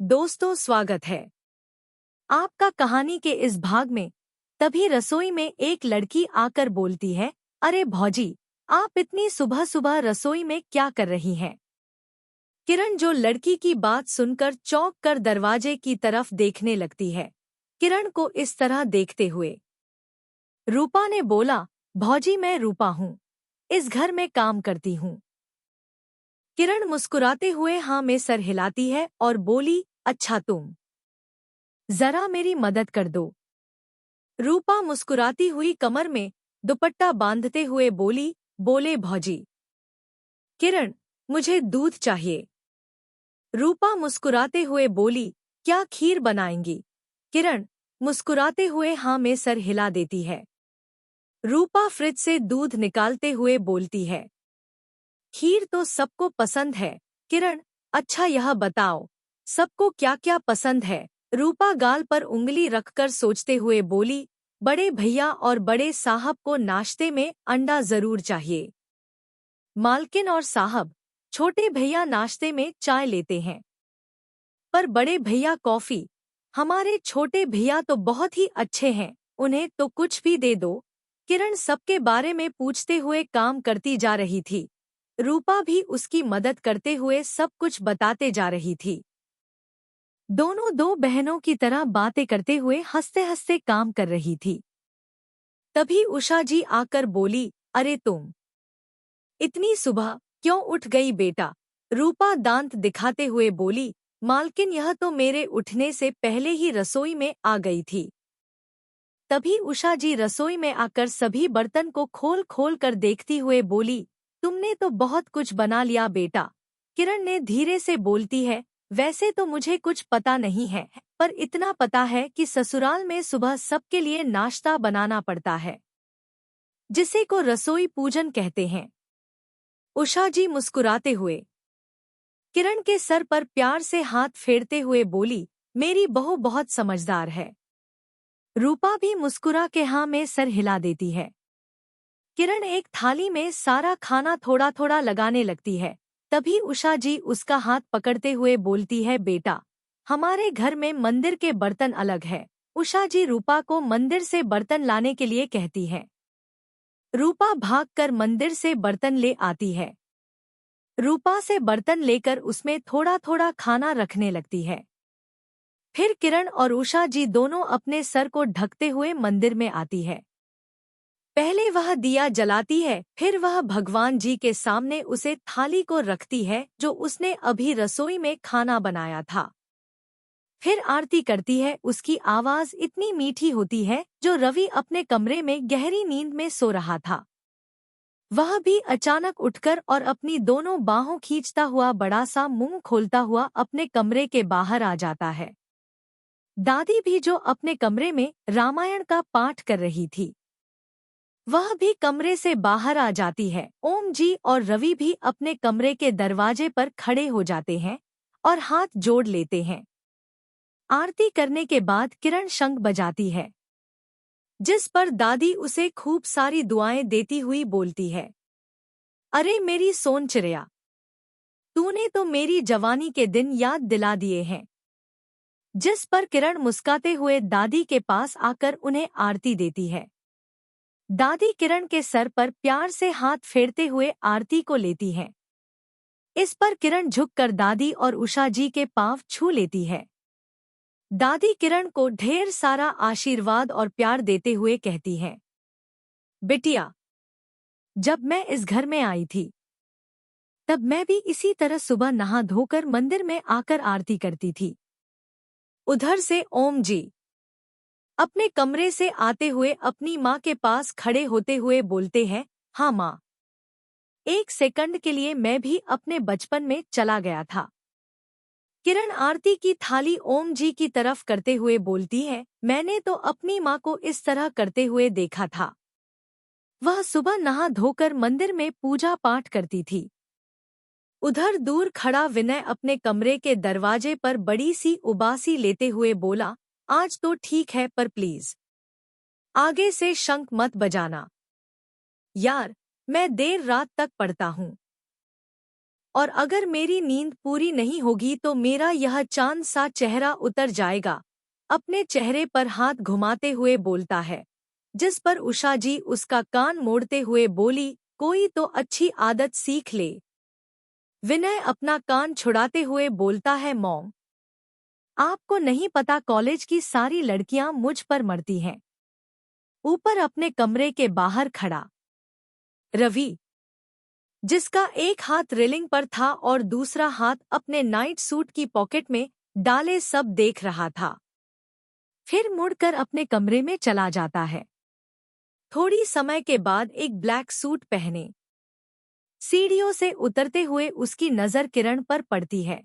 दोस्तों, स्वागत है आपका कहानी के इस भाग में। तभी रसोई में एक लड़की आकर बोलती है, अरे भौजी, आप इतनी सुबह सुबह रसोई में क्या कर रही हैं? किरण जो लड़की की बात सुनकर चौंक कर दरवाजे की तरफ देखने लगती है। किरण को इस तरह देखते हुए रूपा ने बोला, भौजी मैं रूपा हूँ, इस घर में काम करती हूँ। किरण मुस्कुराते हुए हाँ में सर हिलाती है और बोली, अच्छा तुम जरा मेरी मदद कर दो। रूपा मुस्कुराती हुई कमर में दुपट्टा बांधते हुए बोले भौजी। किरण, मुझे दूध चाहिए। रूपा मुस्कुराते हुए बोली, क्या खीर बनाएंगी? किरण मुस्कुराते हुए हाँ में सर हिला देती है। रूपा फ्रिज से दूध निकालते हुए बोलती है, खीर तो सबको पसंद है। किरण, अच्छा यह बताओ, सबको क्या क्या पसंद है? रूपा गाल पर उंगली रखकर सोचते हुए बोली, बड़े भैया और बड़े साहब को नाश्ते में अंडा जरूर चाहिए। मालकिन और साहब, छोटे भैया नाश्ते में चाय लेते हैं, पर बड़े भैया कॉफी। हमारे छोटे भैया तो बहुत ही अच्छे हैं, उन्हें तो कुछ भी दे दो। किरण सबके बारे में पूछते हुए काम करती जा रही थी। रूपा भी उसकी मदद करते हुए सब कुछ बताते जा रही थी। दोनों दो बहनों की तरह बातें करते हुए हंसते हंसते काम कर रही थी। तभी उषा जी आकर बोली, अरे तुम इतनी सुबह क्यों उठ गई बेटा? रूपा दांत दिखाते हुए बोली, मालकिन यह तो मेरे उठने से पहले ही रसोई में आ गई थी। तभी उषा जी रसोई में आकर सभी बर्तन को खोल खोल कर देखती हुए बोली, तुमने तो बहुत कुछ बना लिया बेटा। किरण ने धीरे से बोलती है, वैसे तो मुझे कुछ पता नहीं है, पर इतना पता है कि ससुराल में सुबह सबके लिए नाश्ता बनाना पड़ता है, जिसे को रसोई पूजन कहते हैं। उषा जी मुस्कुराते हुए किरण के सर पर प्यार से हाथ फेरते हुए बोली, मेरी बहू बहुत समझदार है। रूपा भी मुस्कुरा के हाँ में सर हिला देती है। किरण एक थाली में सारा खाना थोड़ा थोड़ा लगाने लगती है। तभी उषा जी उसका हाथ पकड़ते हुए बोलती है, बेटा, हमारे घर में मंदिर के बर्तन अलग है। उषा जी रूपा को मंदिर से बर्तन लाने के लिए कहती है। रूपा भागकर मंदिर से बर्तन ले आती है। रूपा से बर्तन लेकर उसमें थोड़ा थोड़ा खाना रखने लगती है। फिर किरण और उषा जी दोनों अपने सर को ढकते हुए मंदिर में आती है। पहले वह दिया जलाती है, फिर वह भगवान जी के सामने उसे थाली को रखती है जो उसने अभी रसोई में खाना बनाया था। फिर आरती करती है। उसकी आवाज इतनी मीठी होती है जो रवि अपने कमरे में गहरी नींद में सो रहा था, वह भी अचानक उठकर और अपनी दोनों बाहों खींचता हुआ बड़ा सा मुंह खोलता हुआ अपने कमरे के बाहर आ जाता है। दादी भी जो अपने कमरे में रामायण का पाठ कर रही थी, वह भी कमरे से बाहर आ जाती है। ओम जी और रवि भी अपने कमरे के दरवाजे पर खड़े हो जाते हैं और हाथ जोड़ लेते हैं। आरती करने के बाद किरण शंख बजाती है, जिस पर दादी उसे खूब सारी दुआएं देती हुई बोलती है, अरे मेरी सोन चिड़िया, तूने तो मेरी जवानी के दिन याद दिला दिए हैं। जिस पर किरण मुस्काते हुए दादी के पास आकर उन्हें आरती देती है। दादी किरण के सर पर प्यार से हाथ फेरते हुए आरती को लेती हैं। इस पर किरण झुककर दादी और उषा जी के पांव छू लेती है। दादी किरण को ढेर सारा आशीर्वाद और प्यार देते हुए कहती हैं, बिटिया, जब मैं इस घर में आई थी तब मैं भी इसी तरह सुबह नहा धोकर मंदिर में आकर आरती करती थी। उधर से ओम जी अपने कमरे से आते हुए अपनी माँ के पास खड़े होते हुए बोलते हैं, हाँ माँ, एक सेकंड के लिए मैं भी अपने बचपन में चला गया था। किरण आरती की थाली ओम जी की तरफ करते हुए बोलती है, मैंने तो अपनी माँ को इस तरह करते हुए देखा था। वह सुबह नहा धोकर मंदिर में पूजा पाठ करती थी। उधर दूर खड़ा विनय अपने कमरे के दरवाजे पर बड़ी सी उबासी लेते हुए बोला, आज तो ठीक है, पर प्लीज आगे से शंख मत बजाना यार, मैं देर रात तक पढ़ता हूँ। और अगर मेरी नींद पूरी नहीं होगी तो मेरा यह चांद सा चेहरा उतर जाएगा। अपने चेहरे पर हाथ घुमाते हुए बोलता है, जिस पर उषा जी उसका कान मोड़ते हुए बोली, कोई तो अच्छी आदत सीख ले। विनय अपना कान छुड़ाते हुए बोलता है, मॉम, आपको नहीं पता कॉलेज की सारी लड़कियां मुझ पर मरती हैं। ऊपर अपने कमरे के बाहर खड़ा रवि, जिसका एक हाथ रेलिंग पर था और दूसरा हाथ अपने नाइट सूट की पॉकेट में डाले सब देख रहा था। फिर मुड़कर अपने कमरे में चला जाता है। थोड़ी समय के बाद एक ब्लैक सूट पहने सीढ़ियों से उतरते हुए उसकी नजर किरण पर पड़ती है,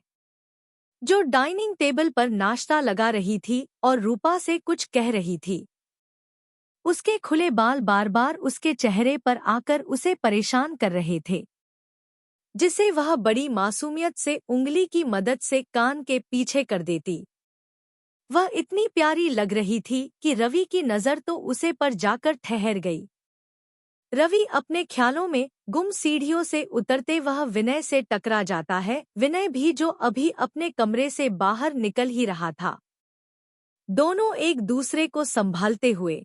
जो डाइनिंग टेबल पर नाश्ता लगा रही थी और रूपा से कुछ कह रही थी। उसके खुले बाल बार बार उसके चेहरे पर आकर उसे परेशान कर रहे थे, जिसे वह बड़ी मासूमियत से उंगली की मदद से कान के पीछे कर देती। वह इतनी प्यारी लग रही थी कि रवि की नज़र तो उसे पर जाकर ठहर गई। रवि अपने ख्यालों में गुम सीढ़ियों से उतरते वह विनय से टकरा जाता है। विनय भी जो अभी अपने कमरे से बाहर निकल ही रहा था। दोनों एक दूसरे को संभालते हुए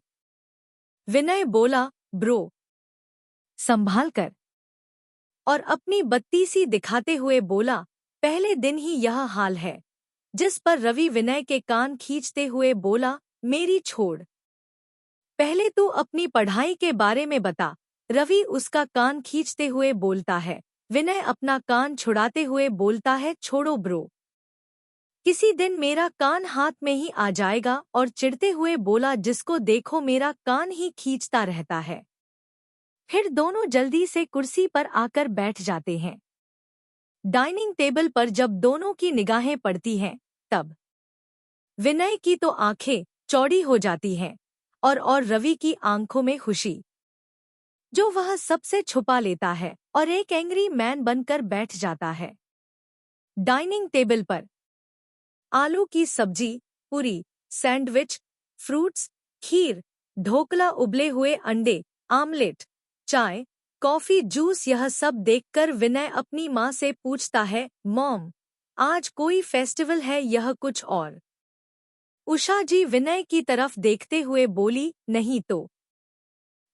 विनय बोला, ब्रो, संभाल कर। और अपनी बत्ती सी दिखाते हुए बोला, पहले दिन ही यह हाल है। जिस पर रवि विनय के कान खींचते हुए बोला, मेरी छोड़, पहले तू अपनी पढ़ाई के बारे में बता। रवि उसका कान खींचते हुए बोलता है। विनय अपना कान छुड़ाते हुए बोलता है, छोड़ो ब्रो, किसी दिन मेरा कान हाथ में ही आ जाएगा। और चिढ़ते हुए बोला, जिसको देखो मेरा कान ही खींचता रहता है। फिर दोनों जल्दी से कुर्सी पर आकर बैठ जाते हैं। डाइनिंग टेबल पर जब दोनों की निगाहें पड़ती हैं, तब विनय की तो आंखें चौड़ी हो जाती हैं और रवि की आंखों में खुशी, जो वह सबसे छुपा लेता है और एक एंग्री मैन बनकर बैठ जाता है। डाइनिंग टेबल पर आलू की सब्जी, पूरी, सैंडविच, फ्रूट्स, खीर, ढोकला, उबले हुए अंडे, आमलेट, चाय, कॉफी, जूस, यह सब देखकर विनय अपनी माँ से पूछता है, मॉम, आज कोई फेस्टिवल है यह कुछ और? उषा जी विनय की तरफ देखते हुए बोली, नहीं तो।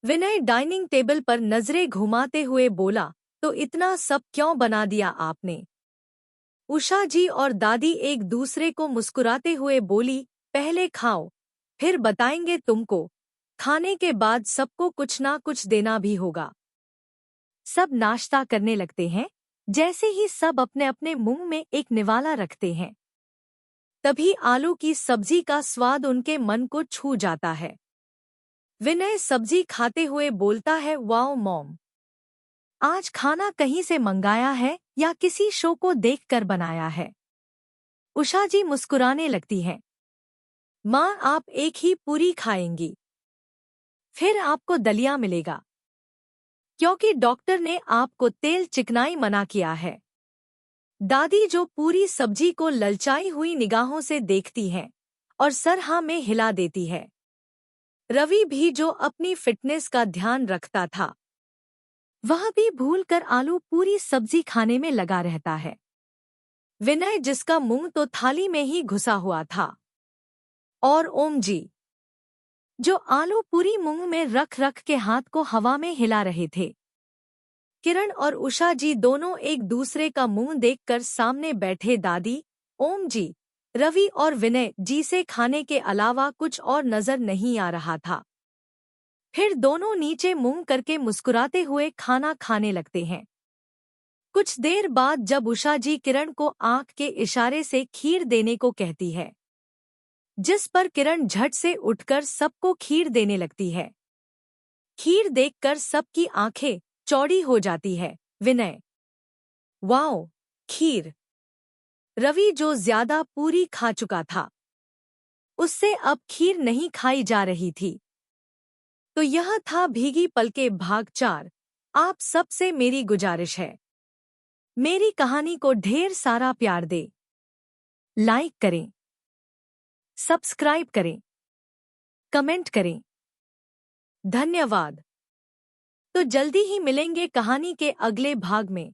विनय डाइनिंग टेबल पर नजरें घुमाते हुए बोला, तो इतना सब क्यों बना दिया आपने? उषा जी और दादी एक दूसरे को मुस्कुराते हुए बोली, पहले खाओ, फिर बताएंगे तुमको। खाने के बाद सबको कुछ ना कुछ देना भी होगा। सब नाश्ता करने लगते हैं। जैसे ही सब अपने अपने मुंह में एक निवाला रखते हैं, तभी आलू की सब्जी का स्वाद उनके मन को छू जाता है। विनय सब्जी खाते हुए बोलता है, वाओ मॉम, आज खाना कहीं से मंगाया है या किसी शो को देखकर बनाया है? उषा जी मुस्कुराने लगती हैं। माँ, आप एक ही पूरी खाएंगी, फिर आपको दलिया मिलेगा, क्योंकि डॉक्टर ने आपको तेल चिकनाई मना किया है। दादी जो पूरी सब्जी को ललचाई हुई निगाहों से देखती है और सर हाँ में हिला देती है। रवि भी जो अपनी फिटनेस का ध्यान रखता था, वह भी भूलकर आलू पूरी सब्जी खाने में लगा रहता है। विनय, जिसका मुंह तो थाली में ही घुसा हुआ था, और ओम जी, जो आलू पूरी मुंह में रख रख के हाथ को हवा में हिला रहे थे। किरण और उषा जी दोनों एक दूसरे का मुंह देखकर सामने बैठे दादी, ओम जी, रवि और विनय जी से खाने के अलावा कुछ और नजर नहीं आ रहा था। फिर दोनों नीचे मुंह करके मुस्कुराते हुए खाना खाने लगते हैं। कुछ देर बाद जब उषा जी किरण को आंख के इशारे से खीर देने को कहती है, जिस पर किरण झट से उठकर सबको खीर देने लगती है। खीर देखकर सबकी आंखें चौड़ी हो जाती है। विनय, वाओ, खीर। रवि, जो ज्यादा पूरी खा चुका था, उससे अब खीर नहीं खाई जा रही थी। तो यह था भीगी पलके भाग 4। आप सबसे मेरी गुजारिश है, मेरी कहानी को ढेर सारा प्यार दे, लाइक करें, सब्सक्राइब करें, कमेंट करें। धन्यवाद। तो जल्दी ही मिलेंगे कहानी के अगले भाग में।